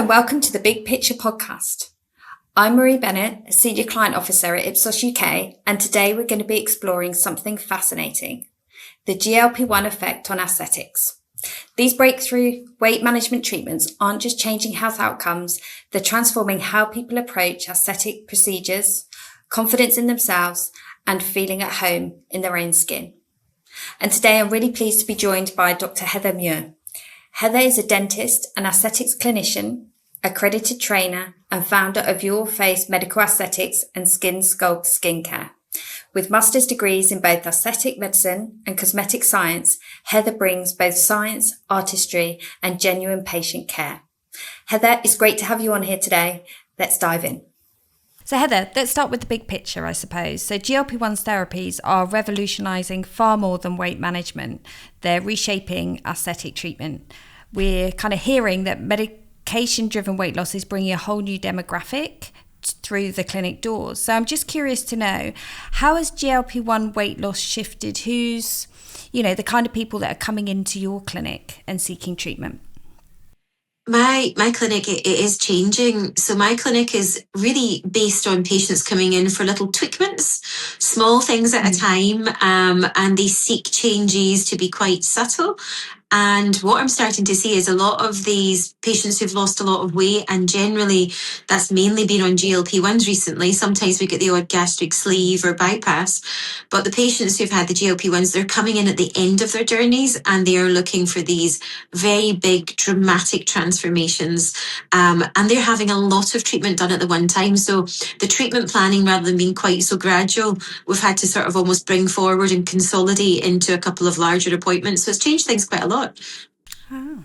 and welcome to the Big Picture podcast. I'm Muir, Bennett, a Senior Client Officer at Ipsos UK, and today we're going to be exploring something fascinating, the GLP-1 effect on aesthetics. These breakthrough weight management treatments aren't just changing health outcomes, they're transforming how people approach aesthetic procedures, confidence in themselves, and feeling at home in their own skin. And today I'm really pleased to be joined by Dr. Heather Muir. Heather is a dentist, an aesthetics clinician, accredited trainer, and founder of Your Face Medical Aesthetics and Skin Sculpt Skincare. With master's degrees in both aesthetic medicine and cosmetic science, Heather brings both science, artistry, and genuine patient care. Heather, it's great to have you on here today. Let's dive in. So Heather, let's start with the big picture, I suppose. So GLP-1 therapies are revolutionising far more than weight management. They're reshaping aesthetic treatment. We're kind of hearing that medication-driven weight loss is bringing a whole new demographic through the clinic doors. So I'm just curious to know, how has GLP-1 weight loss shifted? Who's, the kind of people that are coming into your clinic and seeking treatment? My clinic, it is changing. So my clinic is really based on patients coming in for little tweakments, small things at a time, and they seek changes to be quite subtle. And what I'm starting to see is a lot of these patients who've lost a lot of weight, and generally that's mainly been on GLP-1s recently. Sometimes we get the odd gastric sleeve or bypass, but the patients who've had the GLP-1s, they're coming in at the end of their journeys and they are looking for these very big, dramatic transformations. And they're having a lot of treatment done at the one time. So the treatment planning, rather than being quite so gradual, we've had to sort of almost bring forward and consolidate into a couple of larger appointments. So it's changed things quite a lot. Oh.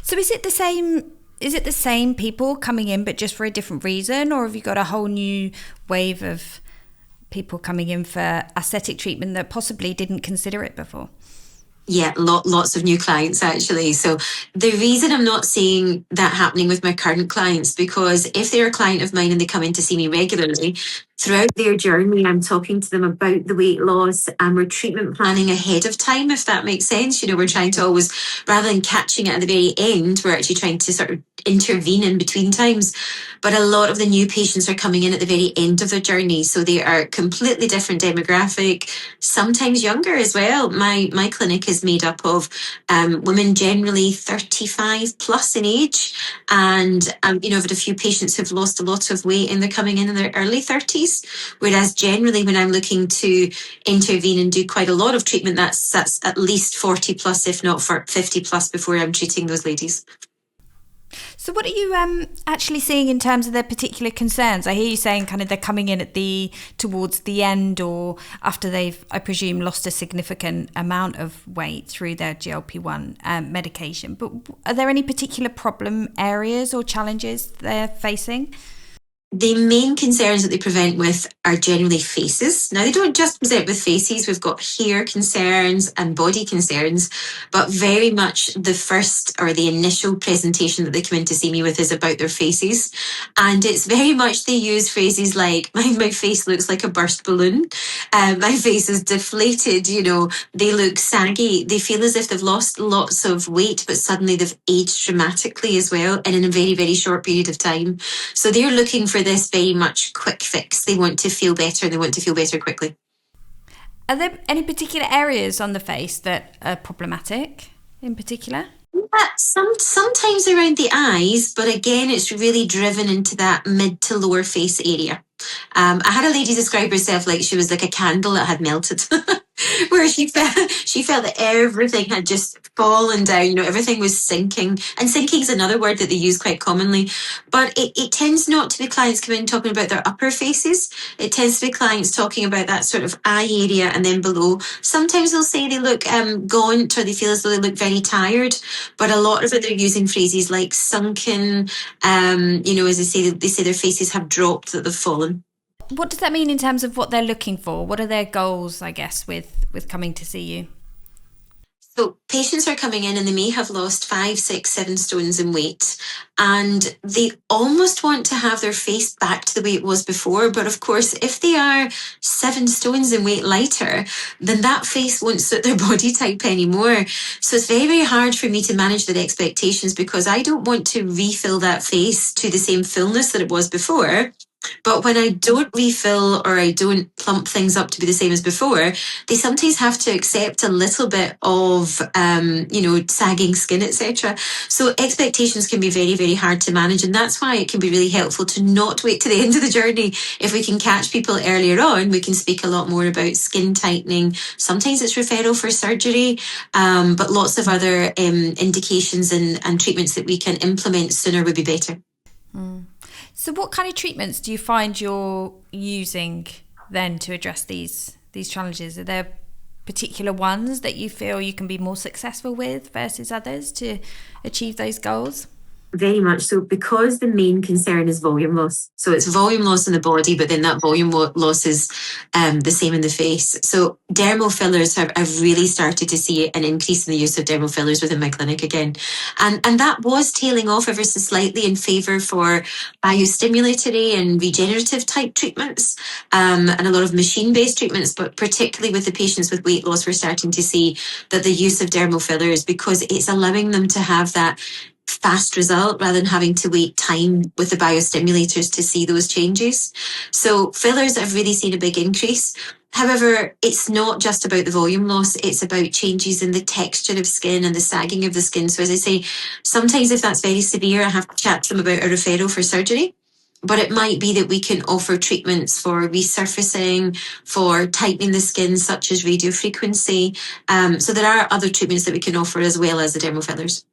So is it the same people coming in but just for a different reason, or have you got a whole new wave of people coming in for aesthetic treatment that possibly didn't consider it before? Yeah, lots of new clients actually. So the reason I'm not seeing that happening with my current clients, because if they're a client of mine and they come in to see me regularly, throughout their journey, I'm talking to them about the weight loss and we're treatment planning ahead of time, if that makes sense. We're trying to always, rather than catching it at the very end, we're actually trying to sort of intervene in between times. But a lot of the new patients are coming in at the very end of their journey. So they are a completely different demographic, sometimes younger as well. My clinic is made up of women generally 35 plus in age. And, I've had a few patients who've lost a lot of weight and they're coming in their early 30s. Whereas generally when I'm looking to intervene and do quite a lot of treatment, that's at least 40 plus, if not 50 plus, before I'm treating those ladies. So what are you actually seeing in terms of their particular concerns? I hear you saying kind of they're coming in towards the end, or after they've, I presume, lost a significant amount of weight through their GLP-1 medication. But are there any particular problem areas or challenges they're facing? The main concerns that they present with are generally faces. Now, they don't just present with faces. We've got hair concerns and body concerns, but very much the first or the initial presentation that they come in to see me with is about their faces. And it's very much, they use phrases like, my face looks like a burst balloon. My face is deflated, they look saggy. They feel as if they've lost lots of weight, but suddenly they've aged dramatically as well, and in a very, very short period of time. So they're looking for this very much quick fix. They want to feel better. They want to feel better quickly. Are there any particular areas on the face that are problematic in particular? Sometimes around the eyes, but again, it's really driven into that mid to lower face area. I had a lady describe herself like she was like a candle that had melted, where she felt that everything had just fallen down, everything was sinking. And sinking is another word that they use quite commonly, but it tends not to be clients coming in talking about their upper faces. It tends to be clients talking about that sort of eye area and then below. Sometimes they'll say they look gaunt, or they feel as though they look very tired, but a lot of it they're using phrases like sunken, as they say their faces have dropped, that they've fallen. What does that mean in terms of what they're looking for? What are their goals, I guess, with coming to see you? So patients are coming in and they may have lost 5, 6, 7 stones in weight, and they almost want to have their face back to the way it was before. But of course, if they are 7 stones in weight lighter, then that face won't suit their body type anymore. So it's very, very hard for me to manage their expectations, because I don't want to refill that face to the same fullness that it was before. But when I don't refill or I don't plump things up to be the same as before, they sometimes have to accept a little bit of, sagging skin, etc. So expectations can be very, very hard to manage. And that's why it can be really helpful to not wait to the end of the journey. If we can catch people earlier on, we can speak a lot more about skin tightening. Sometimes it's referral for surgery, but lots of other indications and treatments that we can implement sooner would be better. So what kind of treatments do you find you're using then to address these challenges? Are there particular ones that you feel you can be more successful with versus others to achieve those goals? Very much so, because the main concern is volume loss. So it's volume loss in the body, but then that volume loss is the same in the face. So dermal fillers, I've really started to see an increase in the use of dermal fillers within my clinic again. And that was tailing off ever so slightly in favour for biostimulatory and regenerative type treatments, and a lot of machine-based treatments, but particularly with the patients with weight loss, we're starting to see that the use of dermal fillers, because it's allowing them to have that fast result rather than having to wait time with the biostimulators to see those changes. So fillers, I've really seen a big increase. However, it's not just about the volume loss, it's about changes in the texture of skin and the sagging of the skin. So as I say, sometimes if that's very severe, I have to chat to them about a referral for surgery. But it might be that we can offer treatments for resurfacing, for tightening the skin, such as radiofrequency. So there are other treatments that we can offer as well as the dermal fillers.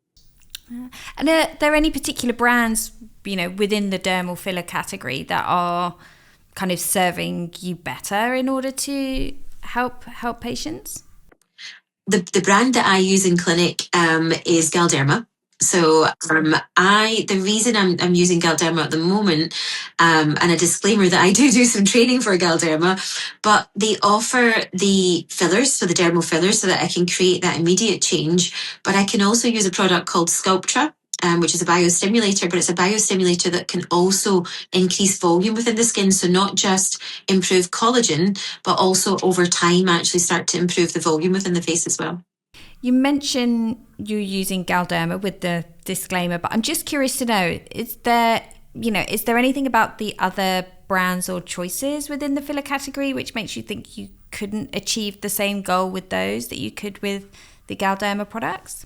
And are there any particular brands, within the dermal filler category that are kind of serving you better in order to help patients? The brand that I use in clinic is Galderma. So the reason I'm using Galderma at the moment, and a disclaimer that I do some training for Galderma, but they offer the fillers, so the dermal fillers, so that I can create that immediate change. But I can also use a product called Sculpt, which is a biostimulator, but it's a biostimulator that can also increase volume within the skin. So not just improve collagen, but also over time actually start to improve the volume within the face as well. You mentioned you're using Galderma with the disclaimer, but I'm just curious to know, is there anything about the other brands or choices within the filler category which makes you think you couldn't achieve the same goal with those that you could with the Galderma products?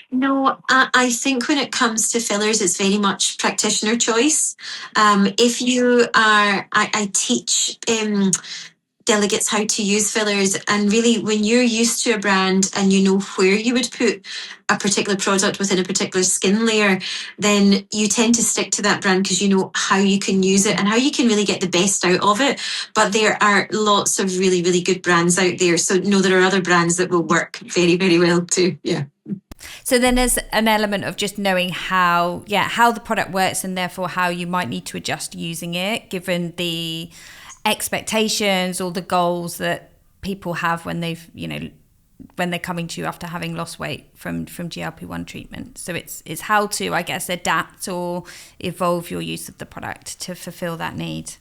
No, I think when it comes to fillers, it's very much practitioner choice. If you are, I teach delegates how to use fillers, and really when you're used to a brand and you know where you would put a particular product within a particular skin layer, then you tend to stick to that brand because you know how you can use it and how you can really get the best out of it. But there are lots of really, really good brands out there. So no, there are other brands that will work very, very well too. Yeah. So then there's an element of just knowing how the product works, and therefore how you might need to adjust using it given the expectations or the goals that people have when they're coming to you after having lost weight from GLP-1 treatment. So it's how to, I guess, adapt or evolve your use of the product to fulfill that need.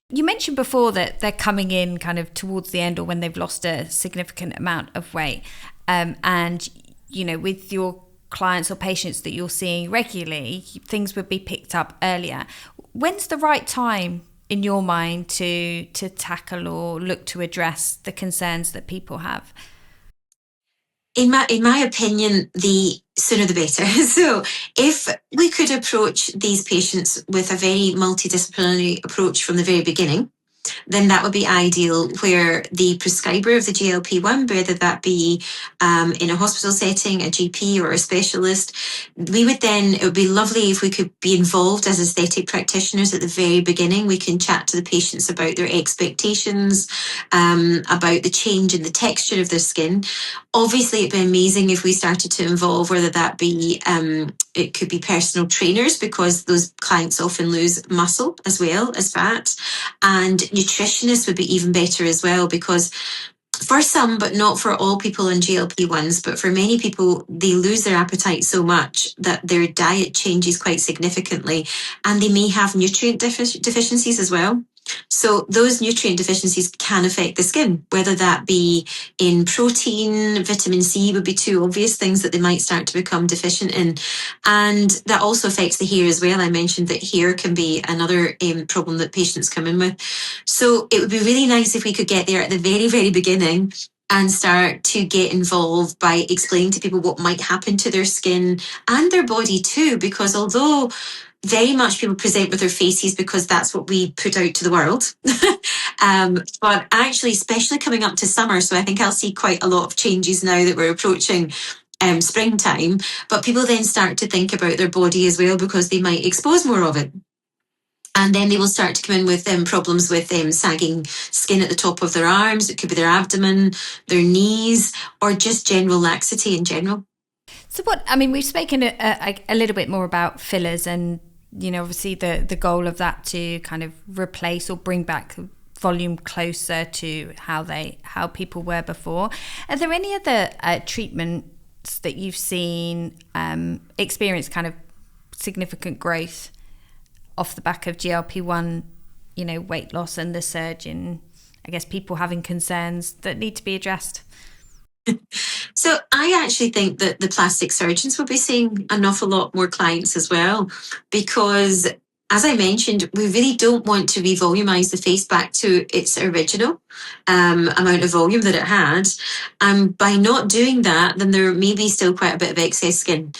You mentioned before that they're coming in kind of towards the end or when they've lost a significant amount of weight, and with your clients or patients that you're seeing regularly, things would be picked up earlier. When's the right time in your mind to tackle or look to address the concerns that people have? In my opinion, the sooner the better. So if we could approach these patients with a very multidisciplinary approach from the very beginning, then that would be ideal, where the prescriber of the GLP-1, whether that be in a hospital setting, a GP or a specialist, it would be lovely if we could be involved as aesthetic practitioners at the very beginning. We can chat to the patients about their expectations, about the change in the texture of their skin. Obviously, it'd be amazing if we started to involve, whether that be, it could be personal trainers, because those clients often lose muscle as well as fat, and nutritionists would be even better as well, because for some, but not for all people on GLP-1s, but for many people, they lose their appetite so much that their diet changes quite significantly, and they may have nutrient deficiencies as well. So those nutrient deficiencies can affect the skin, whether that be in protein. Vitamin C would be two obvious things that they might start to become deficient in. And that also affects the hair as well. I mentioned that hair can be another problem that patients come in with. So it would be really nice if we could get there at the very, very beginning and start to get involved by explaining to people what might happen to their skin and their body too, because although very much people present with their faces because that's what we put out to the world. But actually, especially coming up to summer, so I think I'll see quite a lot of changes now that we're approaching springtime. But people then start to think about their body as well because they might expose more of it. And then they will start to come in with problems with sagging skin at the top of their arms. It could be their abdomen, their knees, or just general laxity in general. So we've spoken a little bit more about fillers and, obviously the goal of that to kind of replace or bring back volume closer to how people were before. Are there any other treatments that you've seen experience kind of significant growth off the back of GLP-1, weight loss and the surge in, I guess, people having concerns that need to be addressed? So I actually think that the plastic surgeons will be seeing an awful lot more clients as well, because as I mentioned, we really don't want to revolumize the face back to its original amount of volume that it had. By not doing that, then there may be still quite a bit of excess skin.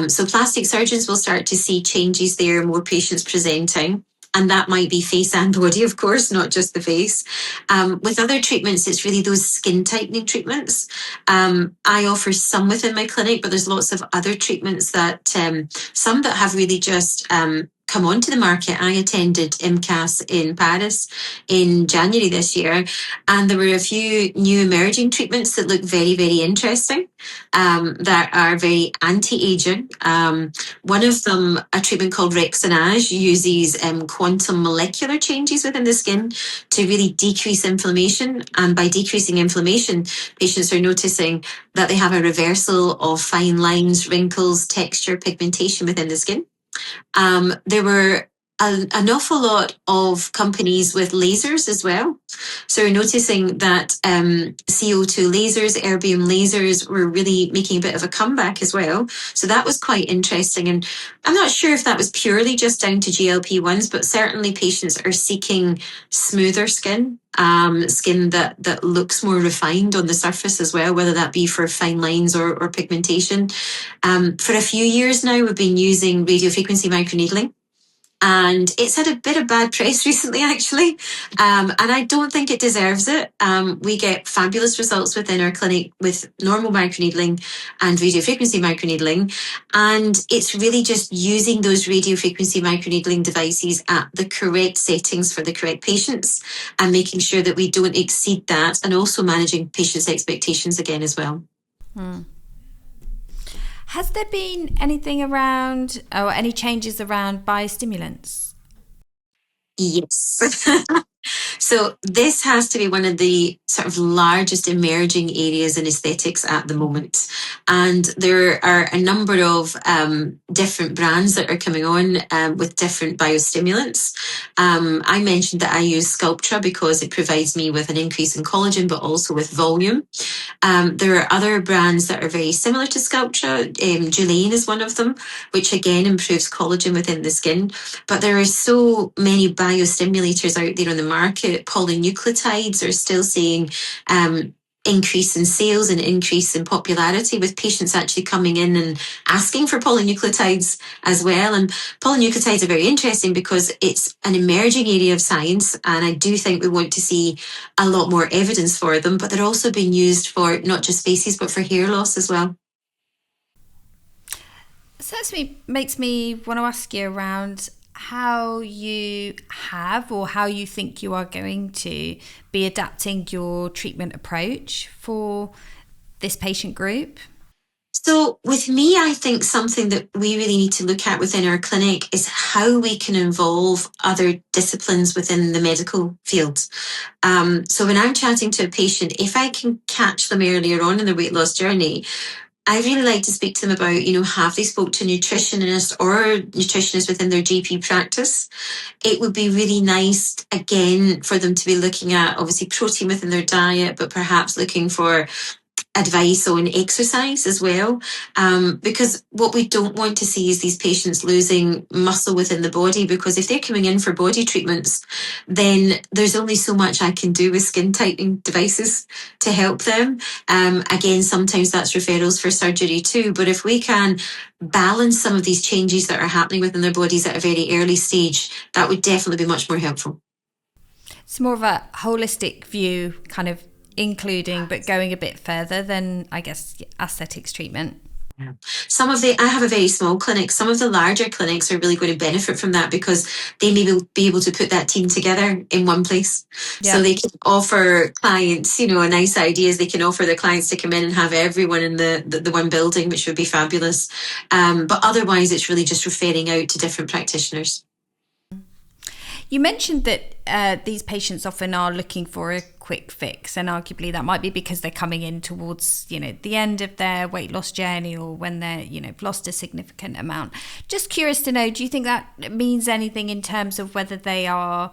So plastic surgeons will start to see changes there, more patients presenting. And that might be face and body, of course, not just the face. With other treatments, it's really those skin tightening treatments. I offer some within my clinic, but there's lots of other treatments that some that have really just come onto the market. I attended IMCAS in Paris in January this year, and there were a few new emerging treatments that look very, very interesting, that are very anti-aging. One of them, a treatment called Rexonage, uses quantum molecular changes within the skin to really decrease inflammation. And by decreasing inflammation, patients are noticing that they have a reversal of fine lines, wrinkles, texture, pigmentation within the skin. There were an awful lot of companies with lasers as well. So we're noticing that CO2 lasers, erbium lasers were really making a bit of a comeback as well. So that was quite interesting. And I'm not sure if that was purely just down to GLP-1s, but certainly patients are seeking smoother skin, skin that looks more refined on the surface as well, whether that be for fine lines or pigmentation. For a few years now, we've been using radiofrequency microneedling. And it's had a bit of bad press recently, actually. And I don't think it deserves it. We get fabulous results within our clinic with normal microneedling and radiofrequency microneedling. And it's really just using those radiofrequency microneedling devices at the correct settings for the correct patients and making sure that we don't exceed that, and also managing patients' expectations again as well. Has there been anything around, or any changes around biostimulants? Yes. So this has to be one of the sort of largest emerging areas in aesthetics at the moment. And there are a number of different brands that are coming on with different biostimulants. I mentioned that I use Sculpt because it provides me with an increase in collagen, but also with volume. There are other brands that are very similar to Sculpt. Jolene is one of them, which again improves collagen within the skin. But there are so many biostimulators out there on the market. Polynucleotides are still seeing increase in sales and increase in popularity, with patients actually coming in and asking for polynucleotides as well. And polynucleotides are very interesting because it's an emerging area of science, and I do think we want to see a lot more evidence for them, but they're also being used for not just faces but for hair loss as well. So that makes me want to ask you around how you have, or how you think you are going to be adapting your treatment approach for this patient group. So with me, I think something that we really need to look at within our clinic is how we can involve other disciplines within the medical field. So when I'm chatting to a patient, if I can catch them earlier on in their weight loss journey, I really like to speak to them about, have they spoke to a nutritionist or nutritionist within their GP practice? It would be really nice, again, for them to be looking at, obviously, protein within their diet, but perhaps looking for advice on exercise as well, because what we don't want to see is these patients losing muscle within the body, because if they're coming in for body treatments, then there's only so much I can do with skin tightening devices to help them. Again, sometimes that's referrals for surgery too, but if we can balance some of these changes that are happening within their bodies at a very early stage, that would definitely be much more helpful. It's more of a holistic view, kind of including but going a bit further than, I guess, aesthetics treatment. Yeah. I have a very small clinic. Some of the larger clinics are really going to benefit from that, because they may be able to put that team together in one place. Yeah. So they can offer clients, a nice idea is they can offer their clients to come in and have everyone in the one building, which would be fabulous. But otherwise, it's really just referring out to different practitioners. You mentioned that these patients often are looking for a quick fix, and arguably that might be because they're coming in towards, the end of their weight loss journey, or when they're, lost a significant amount. Just curious to know, do you think that means anything in terms of whether they are,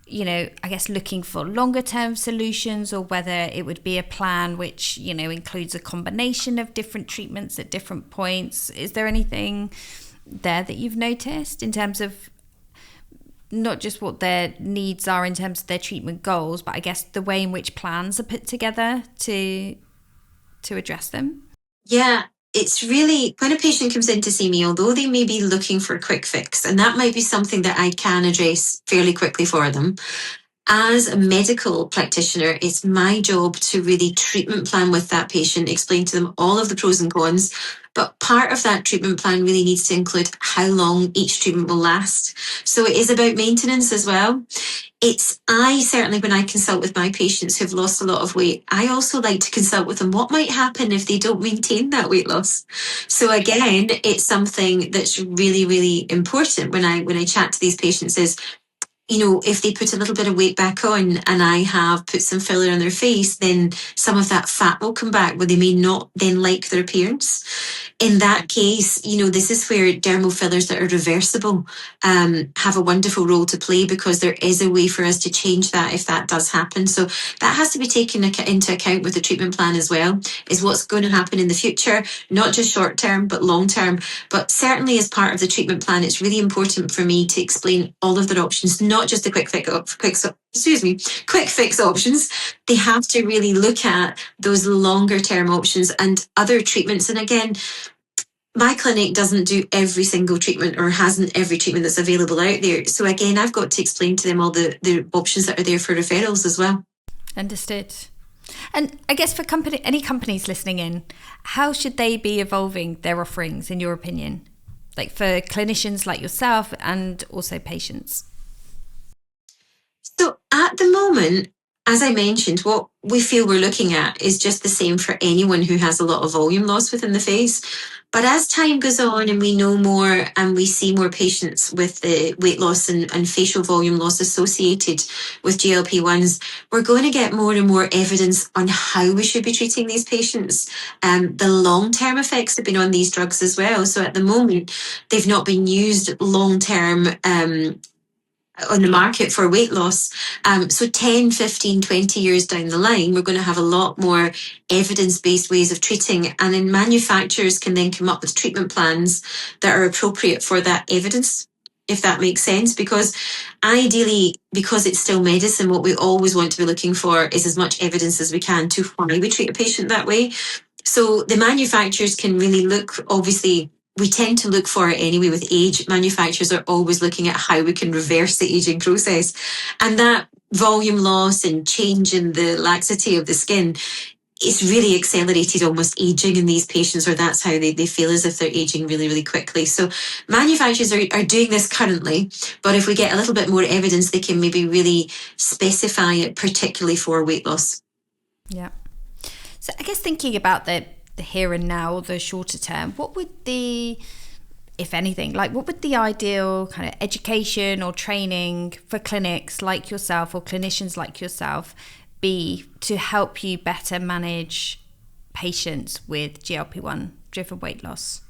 I guess, looking for longer term solutions, or whether it would be a plan which, includes a combination of different treatments at different points? Is there anything there that you've noticed in terms of not just what their needs are in terms of their treatment goals, but I guess the way in which plans are put together to address them? Yeah, it's really, when a patient comes in to see me, although they may be looking for a quick fix, and that might be something that I can address fairly quickly for them, as a medical practitioner, it's my job to really treatment plan with that patient, explain to them all of the pros and cons. But part of that treatment plan really needs to include how long each treatment will last. So it is about maintenance as well. I certainly, when I consult with my patients who've lost a lot of weight, I also like to consult with them what might happen if they don't maintain that weight loss. So again, it's something that's really, really important when I chat to these patients is, if they put a little bit of weight back on and I have put some filler on their face, then some of that fat will come back, where they may not then like their appearance. In that case, this is where dermal fillers that are reversible have a wonderful role to play, because there is a way for us to change that if that does happen. So that has to be taken into account with the treatment plan as well, is what's going to happen in the future, not just short term, but long term. But certainly as part of the treatment plan, it's really important for me to explain all of their options, not just the quick fix options. They have to really look at those longer term options and other treatments. And again, my clinic doesn't do every single treatment, or hasn't every treatment that's available out there. So again, I've got to explain to them all the options that are there for referrals as well. Understood. And I guess for any companies listening in, how should they be evolving their offerings, in your opinion? Like for clinicians like yourself and also patients? So at the moment, as I mentioned, what we feel we're looking at is just the same for anyone who has a lot of volume loss within the face. But as time goes on and we know more and we see more patients with the weight loss and facial volume loss associated with GLP-1s, we're going to get more and more evidence on how we should be treating these patients. The long-term effects have been on these drugs as well. So at the moment, they've not been used long-term on the market for weight loss. So 10, 15, 20 years down the line, we're going to have a lot more evidence-based ways of treating. And then manufacturers can then come up with treatment plans that are appropriate for that evidence, if that makes sense. Because ideally, because it's still medicine, what we always want to be looking for is as much evidence as we can to why we treat a patient that way. So the manufacturers can really look, obviously, we tend to look for it anyway with age. Manufacturers are always looking at how we can reverse the aging process. And that volume loss and change in the laxity of the skin, it's really accelerated almost aging in these patients, or that's how they feel as if they're aging really, really quickly. So manufacturers are doing this currently, but if we get a little bit more evidence, they can maybe really specify it particularly for weight loss. Yeah. So I guess thinking about the the here and now or the shorter term, what would the, if anything, like what would the ideal kind of education or training for clinics like yourself or clinicians like yourself be to help you better manage patients with GLP-1 driven weight loss?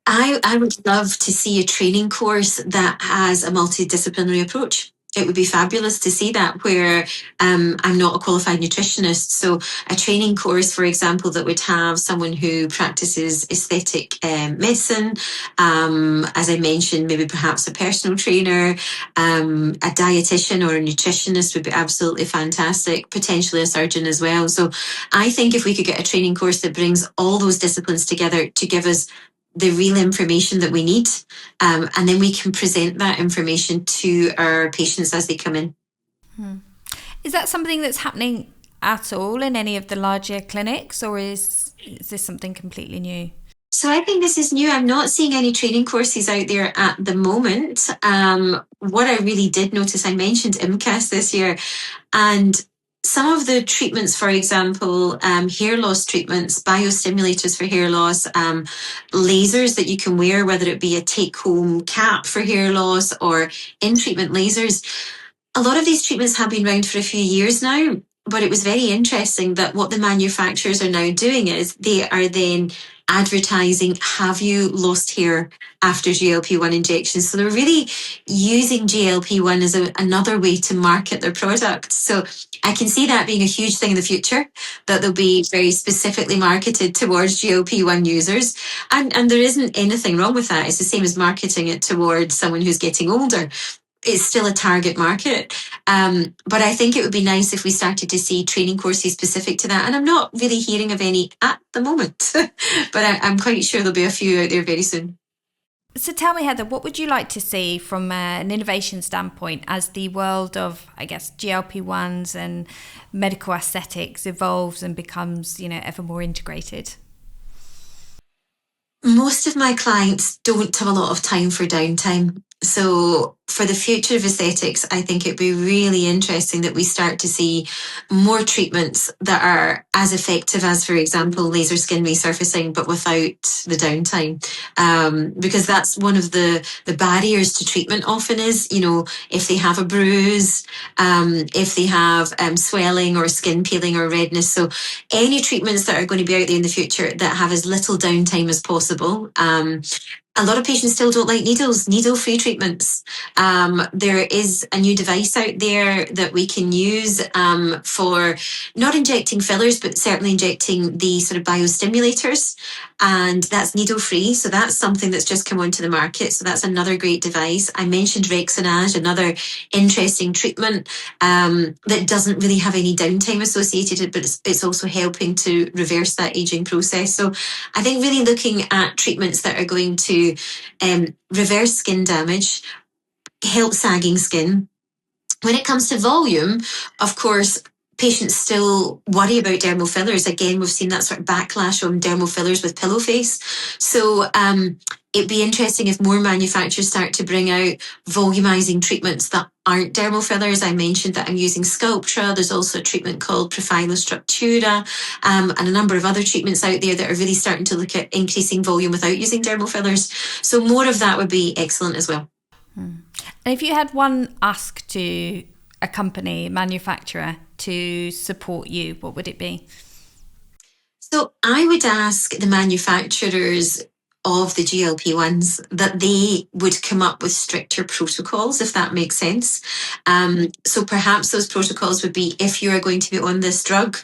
I would love to see a training course that has a multidisciplinary approach. It would be fabulous to see that, where I'm not a qualified nutritionist. So a training course, for example, that would have someone who practices aesthetic medicine, as I mentioned, maybe perhaps a personal trainer, a dietitian or a nutritionist would be absolutely fantastic, potentially a surgeon as well. So I think if we could get a training course that brings all those disciplines together to give us the real information that we need, and then we can present that information to our patients as they come in. Is that something that's happening at all in any of the larger clinics, or is this something completely new? So I think this is new. I'm not seeing any training courses out there at the moment. What I really did notice, I mentioned IMCAS this year, and some of the treatments, for example, hair loss treatments, biostimulators for hair loss, lasers that you can wear, whether it be a take-home cap for hair loss or in-treatment lasers. A lot of these treatments have been around for a few years now, but it was very interesting that what the manufacturers are now doing is they are then advertising, have you lost hair after GLP-1 injections? So they're really using GLP-1 as another way to market their product. So I can see that being a huge thing in the future, that they'll be very specifically marketed towards GLP-1 users. And there isn't anything wrong with that. It's the same as marketing it towards someone who's getting older. It's still a target market. But I think it would be nice if we started to see training courses specific to that. And I'm not really hearing of any at the moment, but I'm quite sure there'll be a few out there very soon. So tell me, Heather, what would you like to see from an innovation standpoint as the world of, I guess, GLP-1s and medical aesthetics evolves and becomes, ever more integrated? Most of my clients don't have a lot of time for downtime. So for the future of aesthetics, I think it'd be really interesting that we start to see more treatments that are as effective as, for example, laser skin resurfacing, but without the downtime. Because that's one of the barriers to treatment often is, if they have a bruise, if they have swelling or skin peeling or redness. So any treatments that are going to be out there in the future that have as little downtime as possible. A lot of patients still don't like needles, needle-free treatments. There is a new device out there that we can use for not injecting fillers, but certainly injecting the sort of biostimulators. And that's needle-free. So that's something that's just come onto the market. So that's another great device. I mentioned Rexonage, another interesting treatment that doesn't really have any downtime associated, but it's also helping to reverse that aging process. So I think really looking at treatments that are going to reverse skin damage, help sagging skin. When it comes to volume, of course, patients still worry about dermal fillers. Again, we've seen that sort of backlash on dermal fillers with pillow face. So it'd be interesting if more manufacturers start to bring out volumizing treatments that aren't dermal fillers. I mentioned that I'm using Sculpt. There's also a treatment called Profilo-Structura, and a number of other treatments out there that are really starting to look at increasing volume without using dermal fillers. So more of that would be excellent as well. And if you had one ask to a company, manufacturer, to support you, what would it be? So I would ask the manufacturers of the GLP-1s that they would come up with stricter protocols, if that makes sense. So perhaps those protocols would be, if you are going to be on this drug,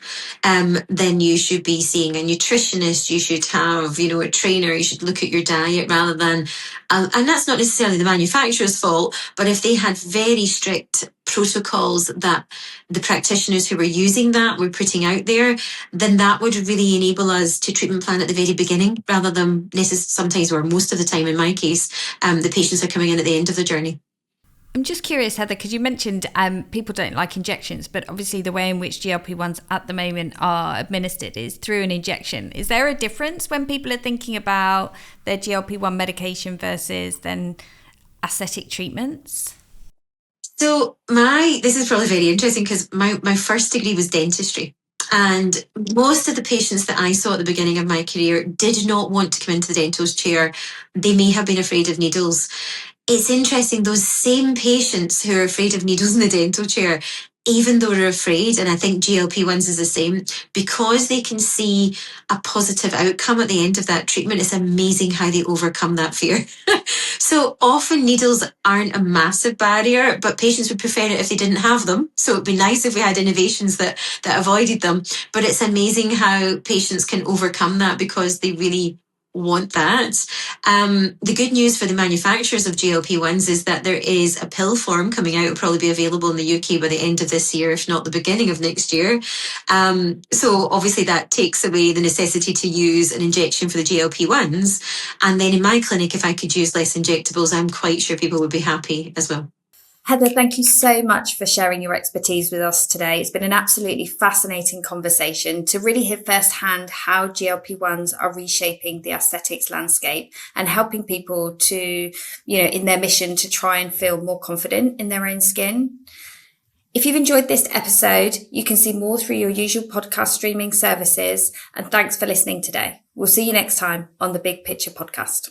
then you should be seeing a nutritionist, you should have, a trainer, you should look at your diet rather than, and that's not necessarily the manufacturer's fault, but if they had very strict protocols that the practitioners who were using that were putting out there, then that would really enable us to treatment plan at the very beginning rather than sometimes, or most of the time in my case, the patients are coming in at the end of the journey. I'm just curious, Heather, because you mentioned people don't like injections, but obviously the way in which GLP-1s at the moment are administered is through an injection. Is there a difference when people are thinking about their GLP-1 medication versus then aesthetic treatments? So this is probably very interesting because my first degree was dentistry. And most of the patients that I saw at the beginning of my career did not want to come into the dental chair. They may have been afraid of needles. It's interesting, those same patients who are afraid of needles in the dental chair, even though they're afraid, and I think GLP-1s is the same, because they can see a positive outcome at the end of that treatment, it's amazing how they overcome that fear. So often needles aren't a massive barrier, but patients would prefer it if they didn't have them. So it'd be nice if we had innovations that avoided them. But it's amazing how patients can overcome that because they really want that. The good news for the manufacturers of GLP-1s is that there is a pill form coming out. It'll probably be available in the UK by the end of this year, if not the beginning of next year. So obviously that takes away the necessity to use an injection for the GLP-1s. And then in my clinic, if I could use less injectables, I'm quite sure people would be happy as well. Heather, thank you so much for sharing your expertise with us today. It's been an absolutely fascinating conversation to really hear firsthand how GLP-1s are reshaping the aesthetics landscape and helping people to, in their mission to try and feel more confident in their own skin. If you've enjoyed this episode, you can see more through your usual podcast streaming services. And thanks for listening today. We'll see you next time on the Big Picture Podcast.